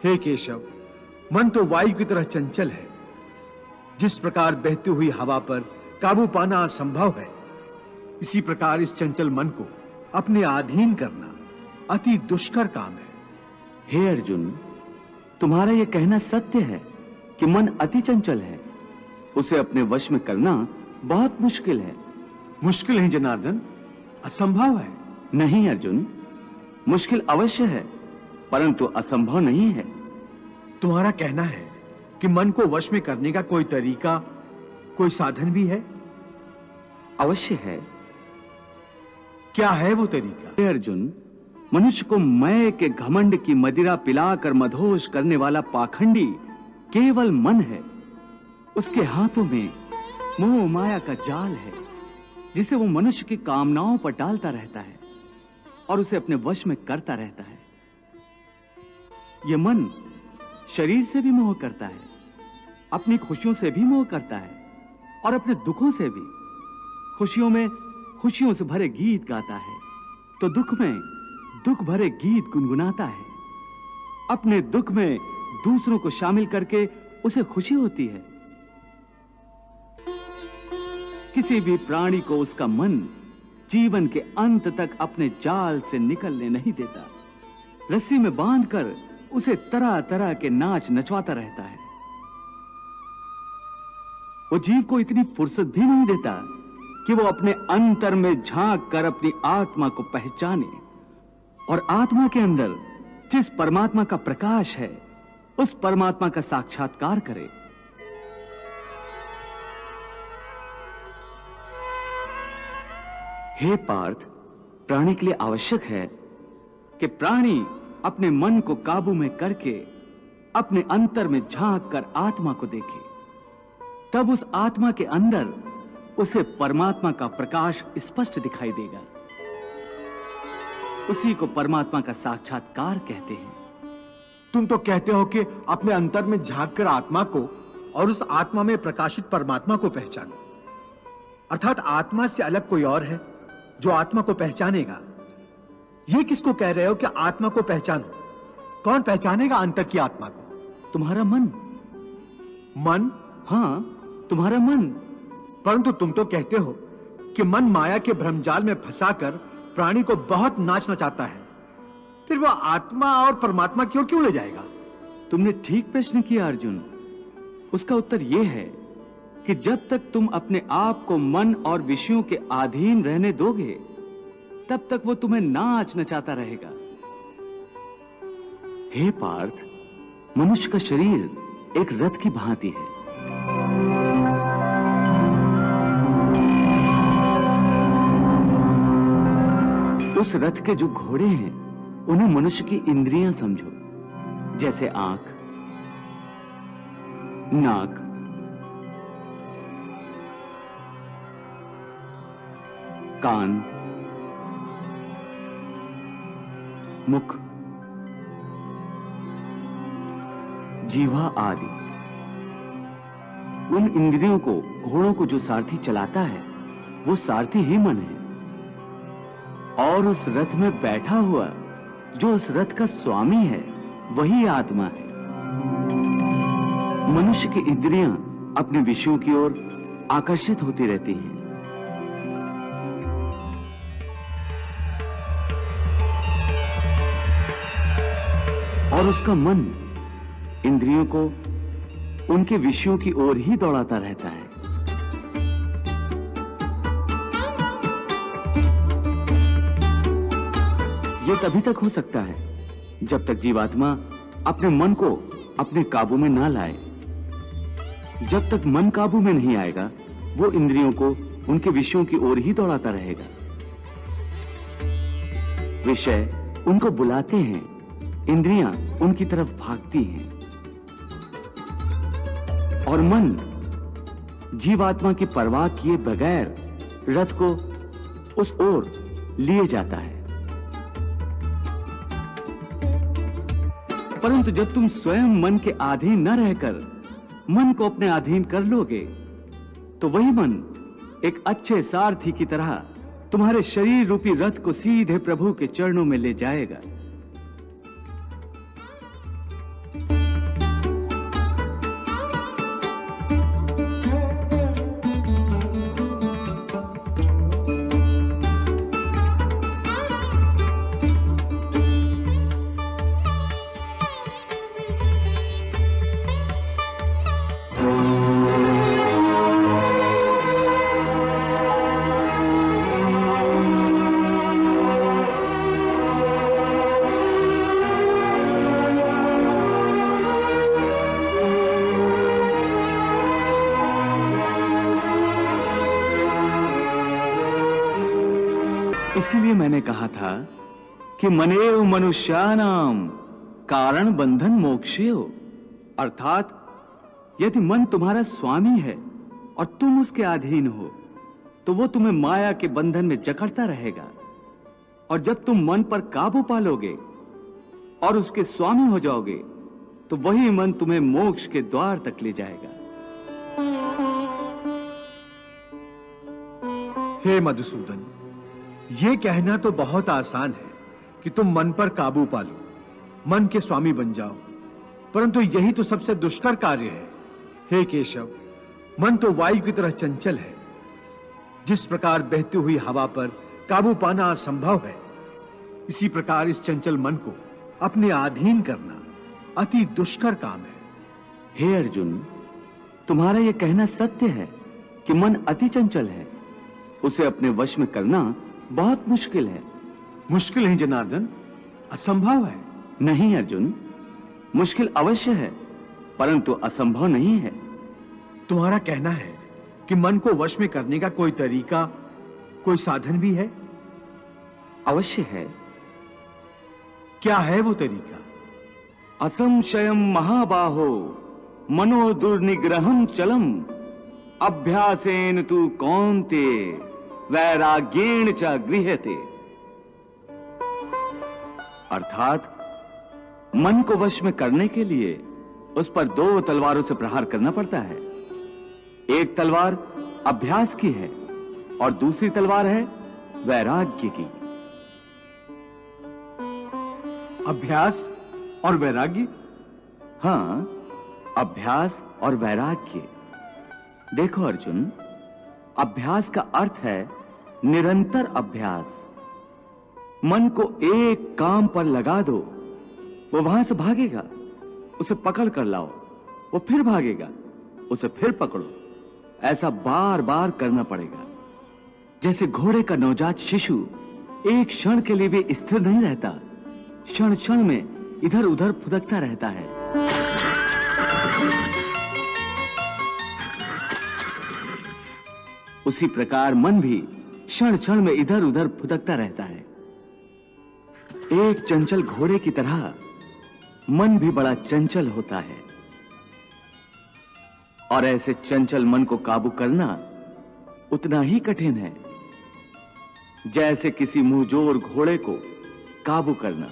हे केशव, मन तो वायु की तरह चंचल है। जिस प्रकार बहती हुई हवा पर काबू पाना असंभव है, इसी प्रकार इस चंचल मन को अपने अधीन करना अति दुष्कर काम है। हे अर्जुन, तुम्हारा यह कहना सत्य है कि मन अति चंचल है। उसे अपने वश में करना बहुत मुश्किल है। मुश्किल है जनार्दन, असंभव है। नहीं अर्जुन, मुश्किल अवश्य है, परंतु असंभव नहीं है। तुम्हारा कहना है कि मन को वश में करने का कोई तरीका, कोई साधन भी है? अवश्य है। क्या है वो तरीका? हे अर्जुन, मनुष्य को मैं के घमंड की मदिरा पिलाकर मदहोश करने वाला पाखंडी केवल मन है। उसके हाथों में मोह माया का जाल है, जिसे वो मनुष्य की कामनाओं पर डालता रहता है और उसे अपने वश में करता रहता है। यह मन शरीर से भी मोह करता है, अपनी खुशियों से भी मोह करता है और अपने दुखों से भी। खुशियों में खुशियों से भरे गीत गाता है, तो दुख में दुख भरे गीत गुनगुनाता है। अपने दुख में दूसरों को शामिल करके उसे खुशी होती है। किसी भी प्राणी को उसका मन जीवन के अंत तक अपने जाल से निकलने नहीं देता। रस्सी में बांधकर उसे तरह तरह के नाच नचवाता रहता है। वो जीव को इतनी फुर्सत भी नहीं देता कि वो अपने अंतर में झांक कर अपनी आत्मा को पहचाने और आत्मा के अंदर जिस परमात्मा का प्रकाश है, उस परमात्मा का साक्षात्कार करे। हे पार्थ, प्राणी के लिए आवश्यक है कि प्राणी अपने मन को काबू में करके अपने अंतर में झांक कर आत्मा को देखे। तब उस आत्मा के अंदर उसे परमात्मा का प्रकाश स्पष्ट दिखाई देगा। उसी को परमात्मा का साक्षात्कार कहते हैं। तुम तो कहते हो कि अपने अंतर में झांक कर आत्मा को और उस आत्मा में प्रकाशित परमात्मा को पहचानो। अर्थात आत्मा से अलग कोई और है जो आत्मा को पहचानेगा। ये किसको कह रहे हो कि आत्मा को पहचानो? कौन पहचानेगा अंतर की आत्मा को? तुम्हारा मन। मन? हाँ, तुम्हारा मन। परंतु तुम तो कहते हो कि मन माया के भ्रमजाल में फंसाकर प्राणी को बहुत नाच नचाता है। फिर वह आत्मा और परमात्मा की ओर क्यों ले जाएगा? तुमने ठीक प्रश्न किया अर्जुन। उसका उत्तर यह है कि जब तक तुम अपने आप को मन और विषयों के अधीन रहने दोगे, तब तक वो तुम्हें नाच नचाता रहेगा। हे पार्थ, मनुष्य का शरीर एक रथ की भांति है। उस रथ के जो घोड़े हैं, उन्हें मनुष्य की इंद्रियां समझो, जैसे आंख, नाक, कान, मुख, जीवा आदि। उन इंद्रियों को, घोड़ों को जो सारथी चलाता है, वो सारथी ही मन है। और उस रथ में बैठा हुआ जो उस रथ का स्वामी है, वही आत्मा है। मनुष्य की इंद्रियां अपने विषयों की ओर आकर्षित होती रहती हैं। और उसका मन इंद्रियों को उनके विषयों की ओर ही दौड़ाता रहता है। यह तभी तक हो सकता है जब तक जीवात्मा अपने मन को अपने काबू में ना लाए। जब तक मन काबू में नहीं आएगा, वो इंद्रियों को उनके विषयों की ओर ही दौड़ाता रहेगा। विषय उनको बुलाते हैं, इंद्रियां उनकी तरफ भागती हैं और मन जीवात्मा की परवाह किए बगैर रथ को उस ओर लिए जाता है। परंतु जब तुम स्वयं मन के अधीन न रहकर मन को अपने अधीन कर लोगे, तो वही मन एक अच्छे सारथी की तरह तुम्हारे शरीर रूपी रथ को सीधे प्रभु के चरणों में ले जाएगा। इसीलिए मैंने कहा था कि मनेव मनुष्यानाम कारण बंधन मोक्षेय, अर्थात यदि मन तुम्हारा स्वामी है और तुम उसके अधीन हो तो वो तुम्हें माया के बंधन में जकड़ता रहेगा, और जब तुम मन पर काबू पालोगे और उसके स्वामी हो जाओगे तो वही मन तुम्हें मोक्ष के द्वार तक ले जाएगा। हे मधुसूदन, ये कहना तो बहुत आसान है कि तुम मन पर काबू पालो, मन के स्वामी बन जाओ, परंतु यही तो सबसे दुष्कर कार्य है। हे केशव, मन तो वायु की तरह चंचल है। जिस प्रकार बहती हुई हवा पर काबू पाना असंभव है, इसी प्रकार इस चंचल मन को अपने अधीन करना अति दुष्कर काम है। हे अर्जुन, तुम्हारा यह कहना सत्य है कि मन अति चंचल है, उसे अपने वश में करना बहुत मुश्किल है। मुश्किल है जनार्दन, असंभव है। नहीं अर्जुन, मुश्किल अवश्य है परंतु असंभव नहीं है। तुम्हारा कहना है कि मन को वश में करने का कोई तरीका, कोई साधन भी है? अवश्य है। क्या है वो तरीका? असंशयम महाबाहो मनो दुर्निग्रहम चलम अभ्यासेन तु कौन्ते वैराग्येण च गृह्यते। अर्थात मन को वश में करने के लिए उस पर दो तलवारों से प्रहार करना पड़ता है। एक तलवार अभ्यास की है और दूसरी तलवार है वैराग्य की। अभ्यास और वैराग्य? हां, अभ्यास और वैराग्य। देखो अर्जुन, अभ्यास का अर्थ है निरंतर अभ्यास। मन को एक काम पर लगा दो, वो वहां से भागेगा, उसे पकड़ कर लाओ, वो फिर भागेगा, उसे फिर पकड़ो, ऐसा बार बार करना पड़ेगा। जैसे घोड़े का नवजात शिशु एक क्षण के लिए भी स्थिर नहीं रहता, क्षण क्षण में इधर उधर फुदकता रहता है। उसी प्रकार मन भी क्षण क्षण में इधर उधर फुदकता रहता है। एक चंचल घोड़े की तरह मन भी बड़ा चंचल होता है, और ऐसे चंचल मन को काबू करना उतना ही कठिन है जैसे किसी मुंहजोर घोड़े को काबू करना।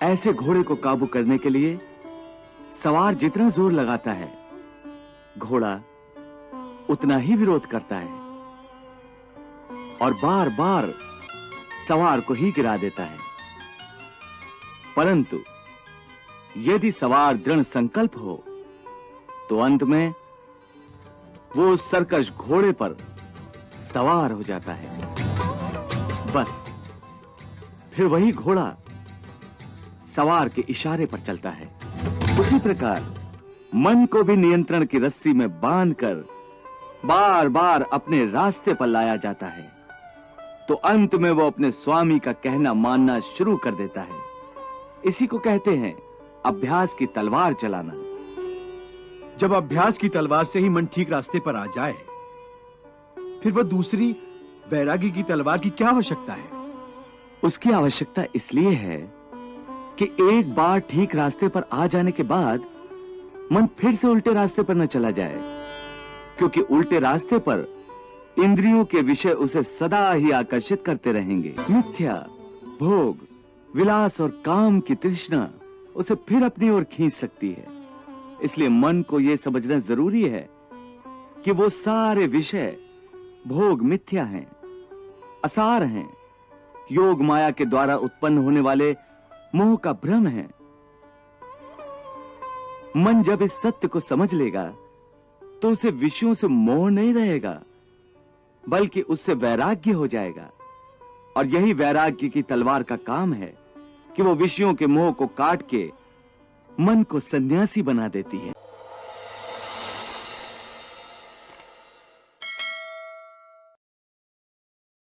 ऐसे घोड़े को काबू करने के लिए सवार जितना जोर लगाता है, घोड़ा उतना ही विरोध करता है और बार बार सवार को ही गिरा देता है। परंतु यदि सवार दृढ़ संकल्प हो तो अंत में वो सरकश घोड़े पर सवार हो जाता है। बस फिर वही घोड़ा सवार के इशारे पर चलता है। उसी प्रकार मन को भी नियंत्रण की रस्सी में बांधकर बार बार अपने रास्ते पर लाया जाता है, तो अंत में वो अपने स्वामी का कहना मानना शुरू कर देता है। इसी को कहते हैं अभ्यास की तलवार चलाना। जब अभ्यास की तलवार से ही मन ठीक रास्ते पर आ जाए, फिर वह दूसरी वैराग्य की तलवार की क्या आवश्यकता है? उसकी आवश्यकता इसलिए है कि एक बार ठीक रास्ते पर आ जाने के बाद मन फिर से उल्टे रास्ते पर न चला जाए, क्योंकि उल्टे रास्ते पर इंद्रियों के विषय उसे सदा ही आकर्षित करते रहेंगे। मिथ्या, भोग, विलास और काम की तृष्णा उसे फिर अपनी ओर खींच सकती है। इसलिए मन को यह समझना जरूरी है कि वो सारे विषय भोग मिथ्या हैं, असार हैं, योग माया के द्वारा उत्पन्न होने वाले मोह का भ्रम है। मन जब इस सत्य को समझ लेगा तो उसे विषयों से मोह नहीं रहेगा, बल्कि उससे वैराग्य हो जाएगा। और यही वैराग्य की तलवार का काम है कि वो विषयों के मोह को काट के मन को सन्यासी बना देती है।